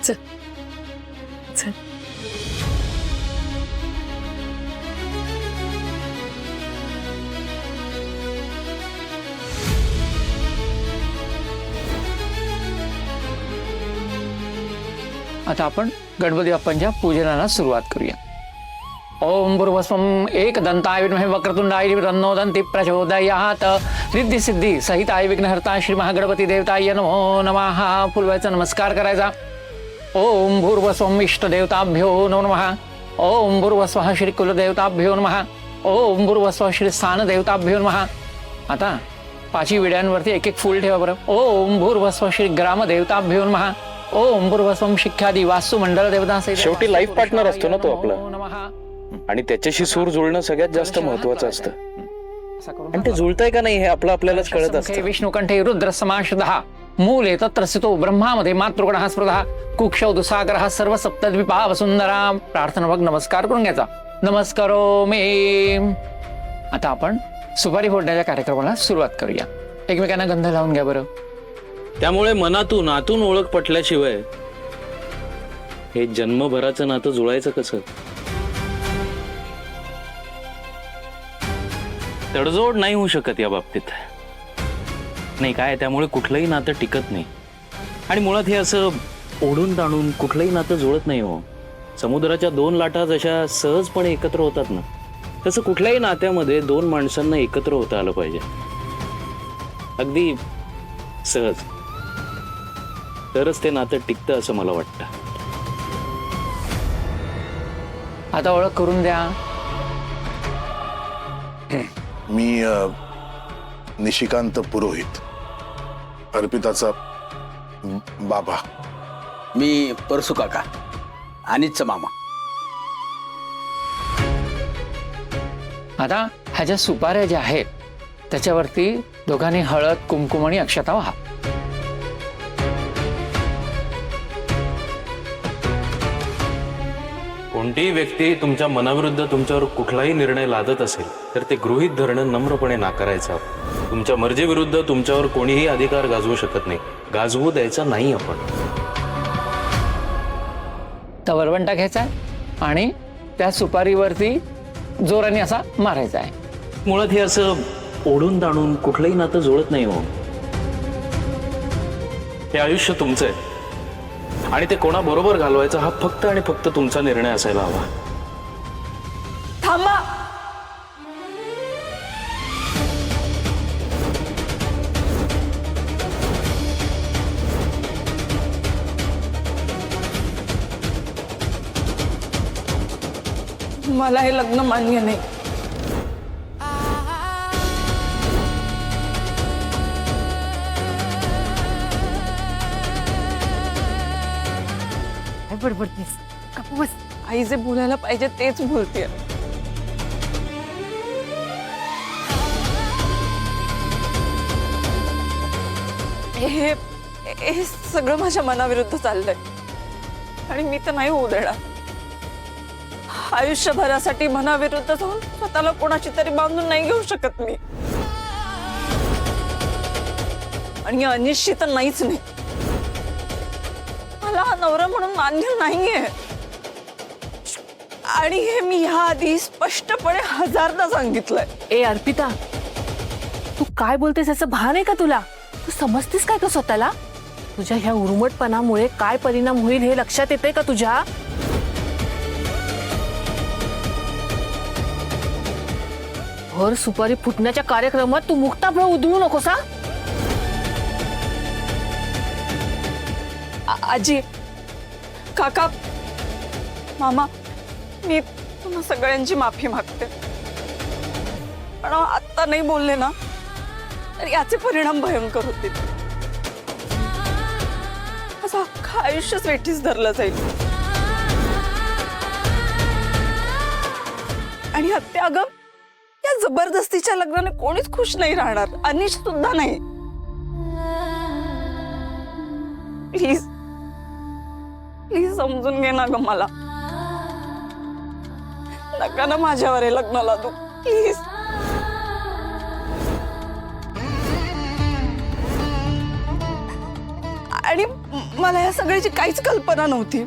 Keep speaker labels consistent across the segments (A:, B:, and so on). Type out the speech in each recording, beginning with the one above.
A: चल चल.
B: आता आपण गणपती बाप्पांच्या पूजनाला सुरुवात करूया. ओम भूर्भुवस्वं एकदंताय विद्महे वक्रतुंडाय तन्नो दन्ति प्रचोदयात्. रिद्धी सिद्धी सहिताय विघ्नहर्ता श्री महागणपती देवताय नमो नमः. फुलवायचा नमस्कार करायचा. ओम भूर्भुवस्वं इष्टदेवताभ्यो नमो नमः. ओम भूर्भुवस्वः श्री कुलदेवताभ्यो नमः. ओम भूर्भुवस्वः श्री स्थानदेवताभ्यो नमः. आता पाचही विड्यांवरती एक एक फूल ठेवा बरं. ओम भूर्भुवस्वः श्री ग्रामदेवताभ्यो नमः. ओम भूर्भुवस्वं शिख्यादी वास्तु मंडल देवता.
C: शेवटी लाईफ पार्टनर असतो ना तो आपला, आणि त्याच्याशी सूर जुळणं सगळ्यात जास्त महत्वाचं असतं. आणि ते जुळतंय का नाही हे आपल्यालाच कळत असतं.
B: विष्णुकंठे रुद्र समाशदः मूले तत्र स्थितो ब्रह्मामध्ये मातृगणः स्पृहः कुक्षौ दुसागरः सर्व सप्तद्वीपा वसुंधरा. प्रार्थनापूर्वक नमस्कार करून घ्यायचा. नमस्कारो मे. आता आपण सुपारी फोडण्याच्या कार्यक्रमाला सुरुवात करूया. एकमेकांना गंध लावून घ्या बरं.
C: त्यामुळे मनातून आतून ओळख पटल्याशिवाय हे जन्मभराचं नातं जुळायचं कसं. तडजोड नाही होऊ शकत या बाबतीत. नाही काय, त्यामुळे कुठलंही नातं टिकत नाही. आणि मुळात हे असं ओढून ताणून कुठलंही नातं जुळत नाही हो. समुद्राच्या दोन लाटा जशा सहजपणे एकत्र होतात ना, तसं कुठल्याही नात्यामध्ये दोन माणसांना एकत्र होता आलं पाहिजे, अगदी सहज. तरच ते नातं टिकतं असं मला वाटतं.
B: आता ओळख करून द्या.
D: मी निशिकांत पुरोहित, अर्पिताचा बाबा.
E: मी परसू काका, अनितचा मामा.
B: आता ह्या ज्या सुपाऱ्या ज्या आहेत त्याच्यावरती दोघांनी हळद कुंकुम आणि अक्षता वाहा.
C: कोणतीही व्यक्ती तुमच्या मनाविरुद्ध तुमच्यावर कुठलाही निर्णय लादत असेल तर ते गृहीत धरणं नम्रपणे नाकारायचं. तुमच्या मर्जीविरुद्ध तुमच्यावर कोणीही अधिकार गाजवू शकत नाही, गाजवू द्यायचा नाही आपण.
B: तर वरवंटा घ्यायचा आणि त्या सुपारीवरती जोराने असा मारायचा आहे.
C: मुळात हे असं ओढून ताणून कुठलंही नातं जुळत नाही हो. हे आयुष्य तुमचं आहे आणि ते कोणाबरोबर घालवायचं हा फक्त आणि फक्त तुमचा निर्णय असायला हवा.
A: थांबा. मला हे लग्न मान्य नाही. बडबडतीस कापू बस. आई जे बोलायला पाहिजे तेच बोलते. हे सगळं माझ्या मनाविरुद्ध चाललंय आणि मी तर नाही होऊ देणार. आयुष्यभरासाठी मनाविरुद्ध जाऊन स्वतःला कोणाची तरी बांधून नाही घेऊ शकत मी. आणि अनिश्चित तर नाहीच नाही. मला हा नवरा म्हणून मान्य नाहीये. आणि हे मी ह्याआधी स्पष्टपणे 1000दा सांगितलंय.
F: ए अर्पिता, तू काय बोलतेस याचं भान आहे का तुला? तू समजतेस काय का स्वतःला? तुझ्या ह्या उर्मटपणामुळे काय परिणाम होईल हे लक्षात येते का तुझ्या? भर सुपारी फुटण्याच्या कार्यक्रमात तू मुक्ताफळ उधळू नकोस हा.
A: आजी, काका, मामा, मी तुम्हा सगळ्यांची माफी मागते. पण आता नाही बोलले ना तर याचे परिणाम भयंकर होतील. असं अख्खं आयुष्यच वेठीस धरलं जाईल. आणि हत्या अगं या जबरदस्तीच्या लग्नाने कोणीच खुश नाही राहणार. अनिश सुद्धा नाही. प्लीज प्लीज समजून घे ना ग मला. नका ना माझ्यावर हे लग्नाला तू प्लीज. आणि मला या सगळ्याची काहीच कल्पना नव्हती.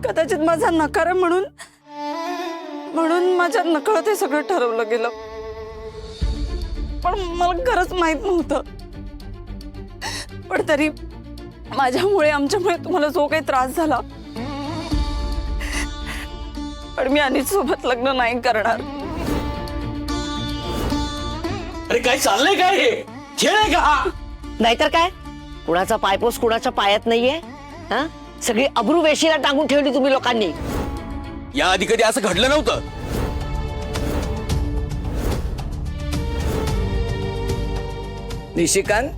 A: कदाचित माझा नकार आहे म्हणून माझ्या नकळत हे सगळं ठरवलं गेलं. पण मला खरंच माहित नव्हतं. पण तरी माझ्यामुळे आमच्यामुळे तुम्हाला जो काही त्रास झाला, पण मी अनिश सोबत लग्न नाही करणार.
E: अरे काय चाललंय काय हे? खेळ आहे का हा?
G: नाहीतर काय, कुणाचा पायपोस कुणाच्या पायात नाहीये. हा, सगळी अब्रू वेशीला टांगून ठेवली तुम्ही लोकांनी.
E: या आधी कधी असं घडलं नव्हतं.
H: निशिकांत,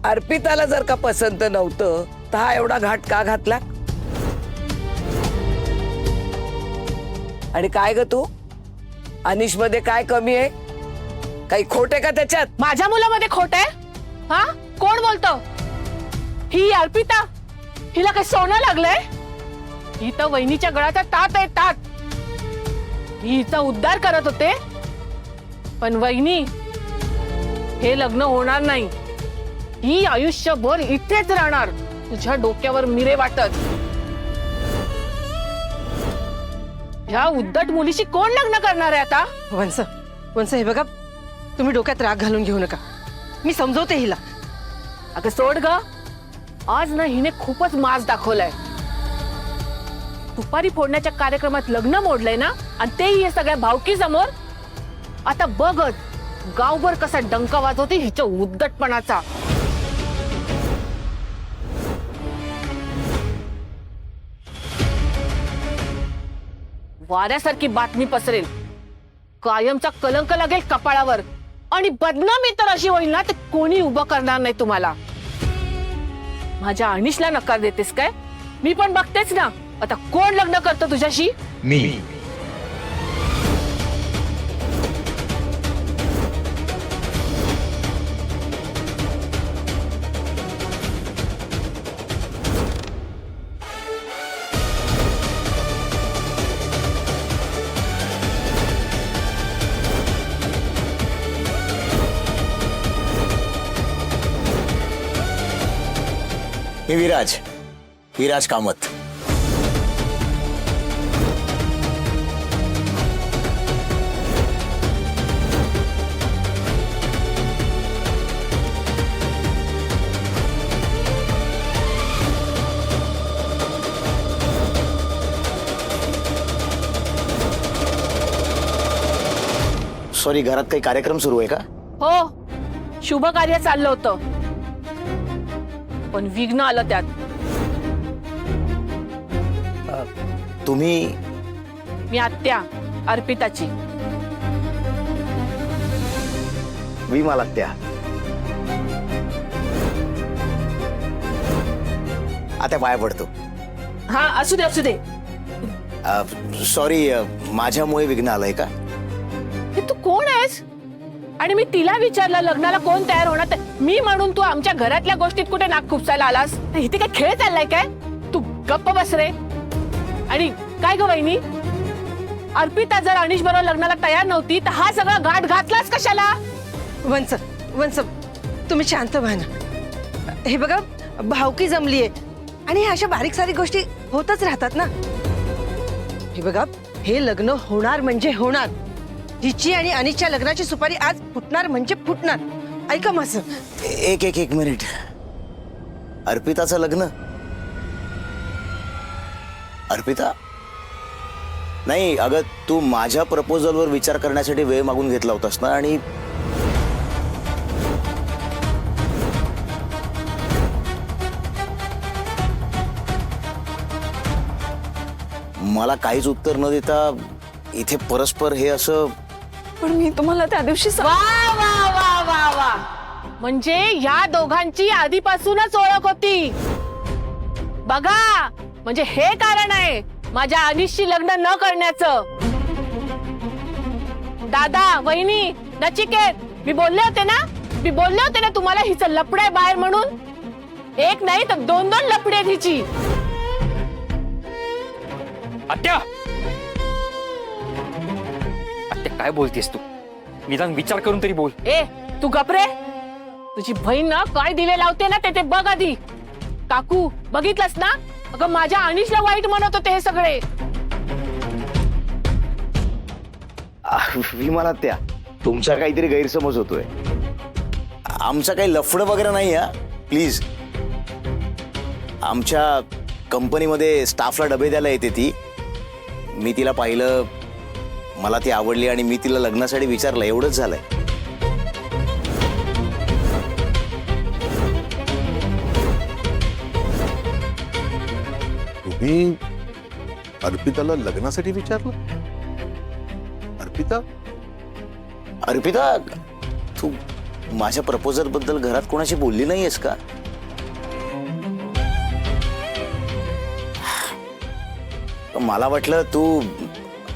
H: अर्पिताला जर का पसंत नव्हतं तर हा एवढा घाट का घातला? आणि काय ग तू, अनिश मध्ये काय कमी आहे? काही खोट आहे का त्याच्यात?
F: माझ्या मुलामध्ये खोट आहे? हा, कोण बोलतो? ही अर्पिता, हिला काही सोनं लागलंय? ही तर वहिनीच्या गळ्याचा तात आहे, तात. ही हिचा उद्धार करत होते, पण वहिनी, हे लग्न होणार नाही. ही आयुष्यभर इथेच राहणार, तुझ्या डोक्यावर मिरे वाटत. ह्या उद्धट मुलीशी कोण लग्न करणार आहे आता?
G: वंस हे बघा, तुम्ही डोक्यात राग घालून घेऊ नका. मी समजवते हिला.
F: अगं सोड ग, आज ना हिने खूपच माज दाखवलाय. दुपारी फोडण्याच्या कार्यक्रमात लग्न मोडलंय ना, आणि तेही हे सगळ्या भावकी समोर. आता बघत गावभर कसा डंका वाजवते हिच्या उद्धटपणाचा. वाऱ्यासारखी बातमी पसरेल, कायमचा कलंक लागेल कपाळावर, आणि बदनामी तर अशी होईल ना, ते कोणी उभं करणार नाही तुम्हाला. माझ्या अनिशला नकार देतेस काय? मी पण बघतेच ना आता कोण लग्न करतं तुझ्याशी.
I: मी.
J: मी विराज कामत. सॉरी, घरात काही कार्यक्रम सुरू आहे का?
F: हो, शुभ कार्य चाललं होतं, पण विघ्न आलं त्यात.
J: तुम्ही?
F: मी आत्या अर्पिताची.
J: मला त्या आता पाया पडतो.
F: हा, असू दे.
J: सॉरी, माझ्यामुळे विघ्न आलंय का?
F: हे तू कोण आहेस? आणि मी तिला विचारलं लग्नाला कोण तयार होणार, तर मी म्हणून तू आमच्या घरातल्या गोष्टीत कुठे नाक खुपसायला आलास? इथे काय खेळ चाललाय काय? तू गप्प बस रे. आणि काय ग वहिनी, अर्पिता जर अनिश बरोबर लग्नाला तयार नव्हती तर हा सगळा घाट घातलाच कशाला?
G: वंस तुम्ही शांत व्हा ना. हे बघा, भावकी जमलीये आणि ह्या अशा बारीक सारीक गोष्टी होतच राहतात ना. हे बघा, हे लग्न होणार म्हणजे होणार. हिची आणि अनिशच्या लग्नाची सुपारी आज फुटणार म्हणजे फुटणार. ऐका माझं.
J: एक मिनिट. अर्पिताचं लग्न? अर्पिता नाही, अगं तू माझ्या प्रपोजलवर विचार करण्यासाठी वेळ मागून घेतला होतास ना, आणि मला काहीच उत्तर न देता इथे परस्पर हे असं.
A: पण मी तुम्हाला त्या दिवशी
F: वा वा वा वा वा, म्हणजे या दोघांची आधीपासूनच ओळख होती. बघा, म्हणजे हे कारण आहे माझ्या अनिशशी लग्न न करण्याचं. दादा, वहिनी, नचिकेत, मी बोलले होते ना तुम्हाला हिचं लफडं आहे बाहेर म्हणून. एक नाही तर दोन लफडे आहेत हिची.
B: आत्या काय बोलतेस तू? निदान विचार करून तरी बोल.
F: ए, तू गप रे. तुझी बहीण ना काय दिवे लावते ना ते बघ आधी. काकू बघितलंस ना, अगं माझ्या अनिशला वाईट म्हणत होते हे सगळे.
J: विमाला त्या तुमचा काहीतरी गैरसमज होतोय. आमचं काही लफडं वगैरे नाही हा, प्लीज. आमच्या कंपनीमध्ये स्टाफला डबे द्यायला येते ती. मी तिला पाहिलं, मला ती आवडली आणि मी तिला लग्नासाठी विचारलं, एवढंच झालंय.
D: तुम्ही अर्पिताला लग्नासाठी विचारलं? अर्पिता
J: अर्पिता, तू माझ्या प्रपोजल बद्दल घरात कोणाशी बोलली नाहीयेस का? मला वाटलं तू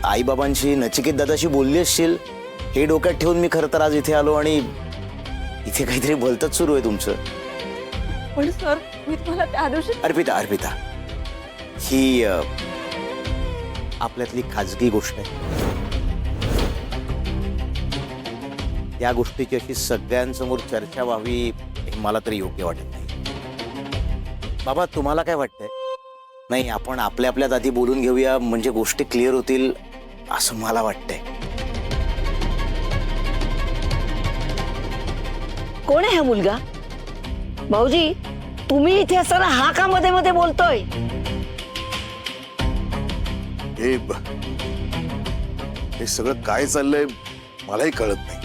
J: आई बाबांशी, नचिकेत दादाशी बोलली असशील, हे डोक्यात ठेवून मी खरं तर आज इथे आलो आणि इथे काहीतरी भलतंच सुरू आहे तुमचं.
A: पण सर, मी तुम्हाला त्या दिवशी
J: अर्पिता, अर्पिता, ही आपल्यातली खाजगी गोष्ट आहे. या गोष्टीची अशी सगळ्यांसमोर चर्चा व्हावी हे मला तरी योग्य वाटत नाही. बाबा, तुम्हाला काय वाटतंय? नाही, आपण आपल्या आपल्यात आधी बोलून घेऊया, म्हणजे गोष्टी क्लिअर होतील असं मला वाटतंय.
H: कोण आहे हा मुलगा? भाऊजी, तुम्ही इथे असताना हा का मध्ये मध्ये बोलतोय?
D: हे सगळं काय चाललंय मलाही कळत नाही.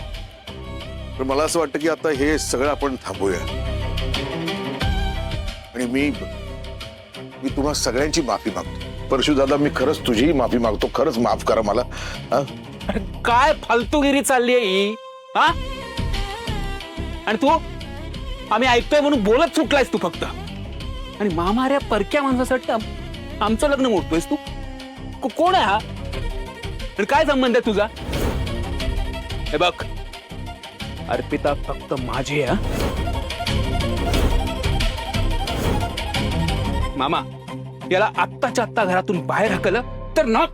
D: पण मला असं वाटतं की आता हे सगळं आपण थांबूया. आणि मी तुम्हा सगळ्यांची माफी मागतो. परशु दादा, मी खरंच तुझीही माफी मागतो. खरंच माफ करा मला.
E: काय फालतूगिरी चालली आहे ही, हा? आणि तू आम्ही ऐकतोय म्हणून बोलत सुटलायस तू फक्त. आणि मामाऱ्या परक्या माणसासाठी आमचं लग्न मोडतोयस तू. कोण आहे हा? आणि काय संबंध आहे तुझा? हे बघ, अर्पिता फक्त माझी आहे. मामा, याला आत्ताच्या आत्ता घरातून बाहेर हाकलं तर ना.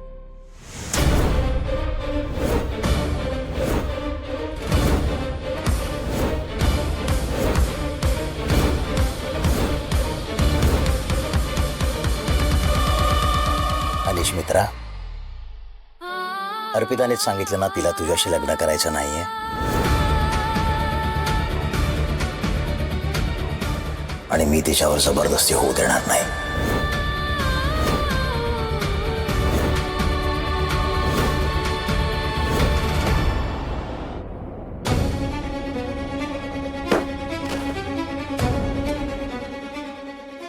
J: अनिश मित्रा, अर्पितानेच सांगितलं ना तिला तुझ्याशी लग्न करायचं नाहीये. आणि मी तिच्यावर जबरदस्ती होऊ देणार नाही.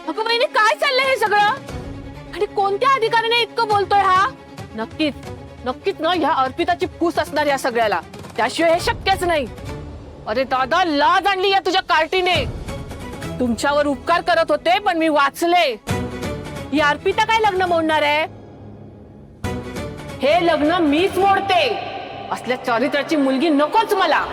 F: अगं बहिणी, काय चाललंय हे सगळं? आणि कोणत्या अधिकाराने इतकं बोलतोय हा? नक्कीच नक्कीच ना ह्या अर्पिताची फूस असणार या सगळ्याला. त्याशिवाय हे शक्यच नाही. अरे दादा, लाज आणली या तुझ्या कार्टीने. तुमच्यावर उपकार करत होते पण मी वाचले. ही अर्पिता काय लग्न मोडणार आहे? हे लग्न मीच मोडते. असल्या चारित्र्याची मुलगी नकोच मला.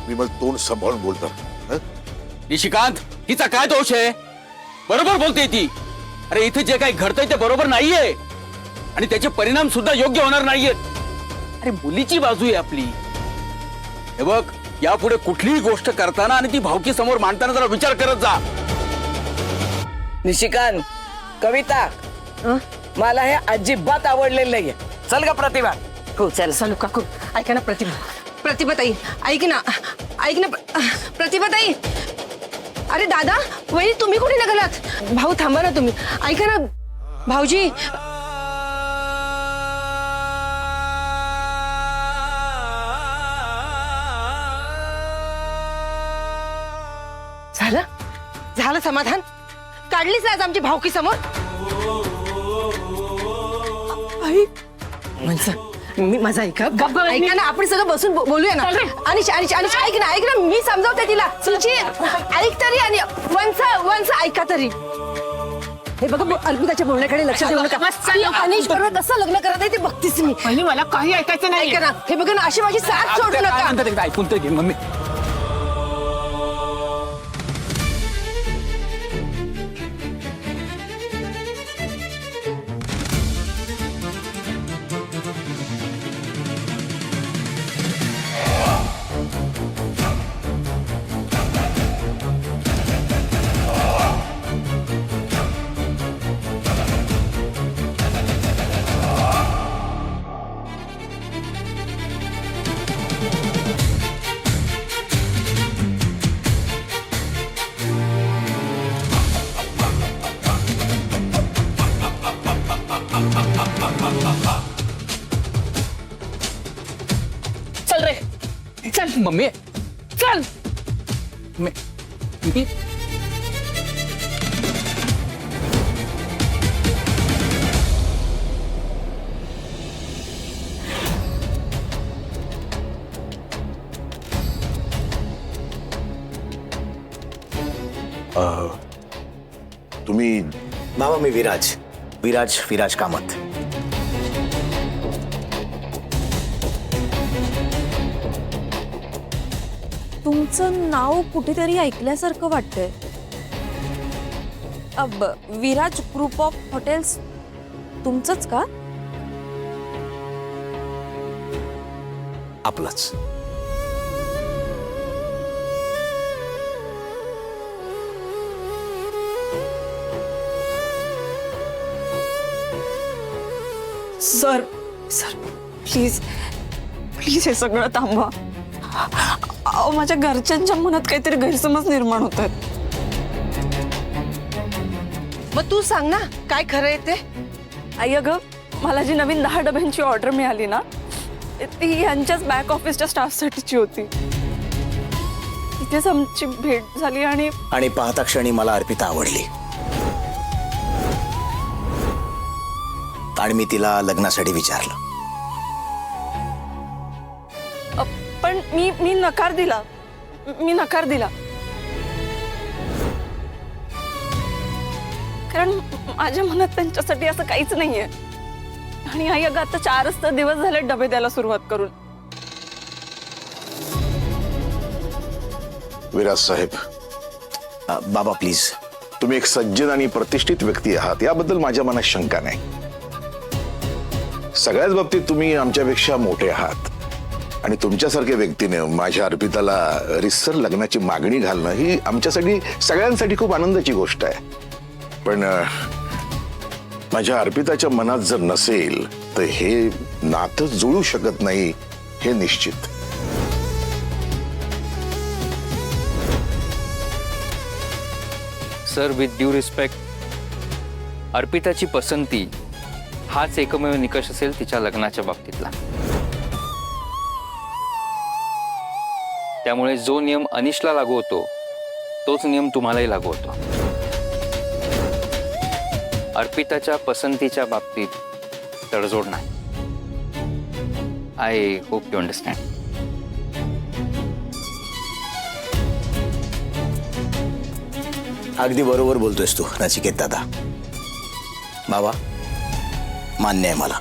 D: विमल, तोंड सांभाळून बोलतात.
E: निशिकांत, हिचा काय दोष आहे? बरोबर बोलते ती. अरे इथे जे काही घडतंय ते बरोबर नाहीये आणि त्याचे परिणाम सुद्धा योग्य होणार नाहीयेत. अरे मुलीची बाजू आहे आपली. हे बघ, यापुढे कुठलीही गोष्ट करताना आणि ती भावकी समोर मांडताना जरा विचार करत जा.
H: निशिकांत, कविता, मला हे अजिबात आवडलेलं नाहीये. चल का प्रतिभा? हो चल.
G: चालू काकू, ऐका ना प्रतिभा. प्रतिभा ताई, ऐक ना, ऐक ना प्रतिभा ताई. अरे दादा, वहिनी तुम्ही कुठे निघालात? भाऊ थांबा ना तुम्ही. ऐका ना भाऊजी. झालं झालं समाधान? काढलीच आज आमची भावकी समोर.
A: आई,
G: मी माझा ऐका.
F: वहिनी.
G: ऐका ना, आपण सगळं बसून बोलूया ना. आणि ऐक ना, मी समजावते तिला. सुची, ऐक तरी. आणि वंस ऐका तरी. हे बघा, अर्पिताच्या बोलण्याकडे लक्ष देऊ नका. अनिश बरोबर कसं लग्न करत आहे ते बघतीस मी.
F: वहिनी, मला काही ऐकायचं नाही.
G: ऐका ना, हे बघा ना, अशी माझी साथ सोडू
E: काय
G: नका.
E: म्हणतात एकदा ऐकून तर घे मम्मी. चल मम्मी चल मी मी
D: तुम्ही
J: बाबा मी विराज विराज विराज कामत.
A: तुमचं नाव कुठेतरी ऐकल्यासारखं वाटतंय. विराज ग्रुप ऑफ हॉटेल्स तुमचंच का?
J: आपलंच.
A: सर सर प्लीज प्लीज हे सगळं थांबवा. अहो माझ्या घरच्यांच्या मनात काहीतरी गैरसमज निर्माण होत आहेत.
G: मग तू सांग ना काय खरं आहे ते.
A: आई अगं मला जी नवीन 10 डब्यांची ऑर्डर मिळाली ना ती यांच्याच बॅक ऑफिसच्या स्टाफसाठीची होती. तिथेच आमची भेट झाली आणि
J: पाहता क्षणी मला अर्पिता आवडली आणि मी तिला लग्नासाठी विचारलं.
A: पण मी नकार दिला. मी नकार दिला कारण माझ्या मनात त्यांच्यासाठी असं काहीच नाहीये. आणि आई अगं आता 4च तर दिवस झाले डबे द्यायला सुरुवात करून.
D: विराज साहेब,
J: बाबा प्लीज.
D: तुम्ही एक सज्जन आणि प्रतिष्ठित व्यक्ती आहात याबद्दल माझ्या मनात शंका नाही. सगळ्याच बाबतीत तुम्ही आमच्यापेक्षा मोठे आहात आणि तुमच्यासारख्या व्यक्तीने माझ्या अर्पिताला रितसर लग्नाची मागणी घालणं ही आमच्यासाठी सगळ्यांसाठी खूप आनंदाची गोष्ट आहे. पण माझ्या अर्पिताच्या मनात जर नसेल तर हे नातं जुळू शकत नाही हे निश्चित.
I: सर विथ ड्यू रिस्पेक्ट, अर्पिताची पसंती हाच एकमेव निकष असेल तिच्या लग्नाच्या बाबतीतला. त्यामुळे जो नियम अनिशला लागू होतो तोच नियम तुम्हालाही लागू होतो. अर्पिताच्या पसंतीच्या बाबतीत तडजोड नाही. I hope you understand.
J: अगदी बरोबर बोलतोयस तू नचिकेत दादा. बाबा मान्य आहे मला,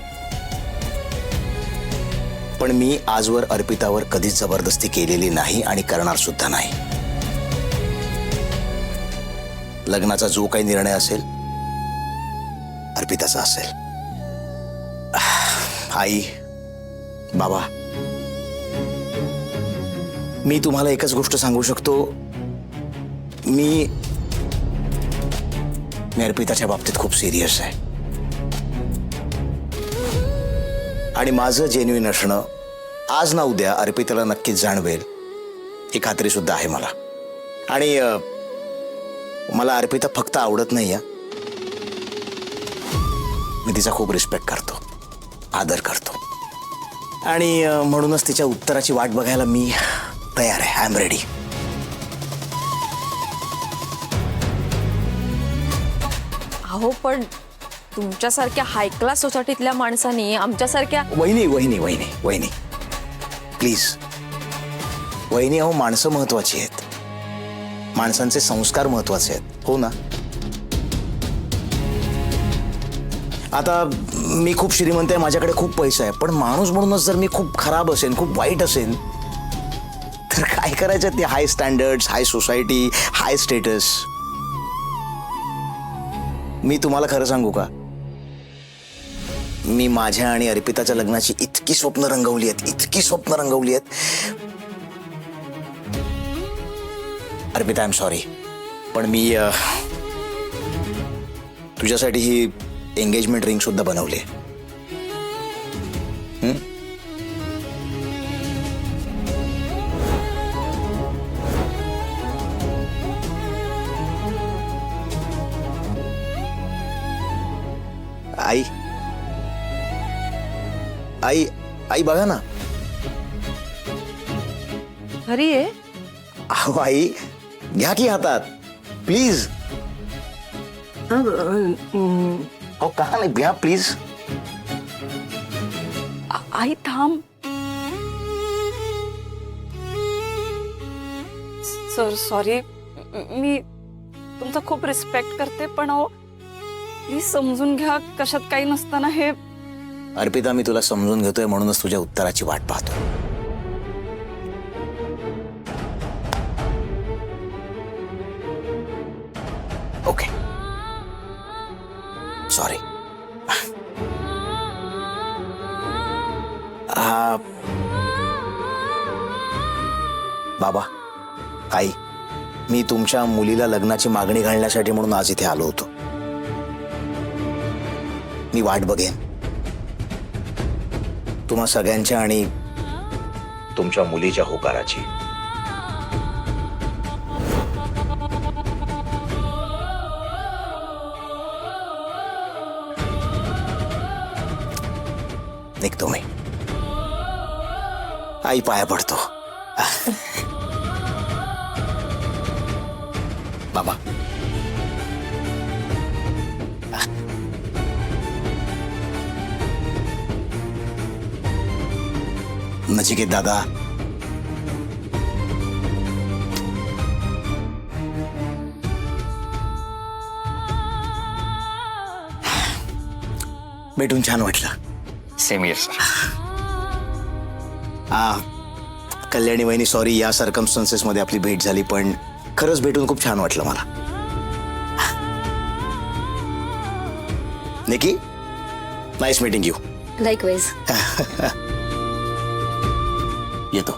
J: पण मी आजवर अर्पितावर कधीच जबरदस्ती केलेली नाही आणि करणार सुद्धा नाही. लग्नाचा जो काही निर्णय असेल अर्पिताचा असेल. आई बाबा मी तुम्हाला एकच गोष्ट सांगू शकतो. मी अर्पिताच्या बाबतीत खूप सिरियस आहे आणि माझं जेन्युइन असणं आज ना उद्या अर्पिताला नक्कीच जाणवेल ही खात्री सुद्धा आहे मला. आणि मला अर्पिता फक्त आवडत नाही आहे, मी तिचा खूप रिस्पेक्ट करतो, आदर करतो आणि म्हणूनच तिच्या उत्तराची वाट बघायला मी तयार आहे. I am ready.
A: अहो पण तुमच्यासारख्या हाय क्लास सोसायटीतल्या माणसांनी आमच्यासारख्या
J: वहिनी वहिनी वहिनी वहिनी प्लीज. वहिनी अहो माणसं महत्वाची आहेत, माणसांचे संस्कार महत्वाचे आहेत. हो ना. आता मी खूप श्रीमंत आहे, माझ्याकडे खूप पैसा आहे, पण माणूस म्हणूनच जर मी खूप खराब असेन, खूप वाईट असेन तर काय करायचं. ते हाय स्टँडर्ड्स, हाय सोसायटी, हाय स्टेटस. मी तुम्हाला खरं सांगू का, मी माझ्या आणि अर्पिताच्या लग्नाची इतकी स्वप्न रंगवली आहेत, इतकी स्वप्न रंगवली आहेत. अर्पिता आय एम सॉरी, पण मी तुझ्यासाठी ही एंगेजमेंट रिंग सुद्धा बनवली. आई आई आई बघा ना,
G: घरी आहे.
J: अहो आई घ्या की हातात प्लीज. अहो का नाही घ्या प्लीज.
A: आई थांब. सर सॉरी, मी तुमचा खूप रिस्पेक्ट करते, पण अहो प्लीज समजून घ्या, कशात काही नसताना हे.
J: अर्पिता मी तुला समजून घेतोय म्हणूनच तुझ्या उत्तराची वाट पाहतो. Okay sorry. बाबा आई मी तुमच्या मुलीला लग्नाची मागणी घालण्यासाठी म्हणून आज इथे आलो होतो. मी वाट बघेन तुम्हा सगळ्यांच्या आणि तुमच्या मुलीच्या होकाराची. निघतो मी. आई पाया पडतो. बाबा नचिकेत दादा भेटून छान वाटलं.
I: Same year sir.
J: कल्याणी वहिनी सॉरी या सर्कमस्टन्सेस मध्ये आपली भेट झाली, पण खरंच भेटून खूप छान वाटलं मला. निकी नाईस मीटिंग यू.
K: लाईकवाईज.
J: येतो.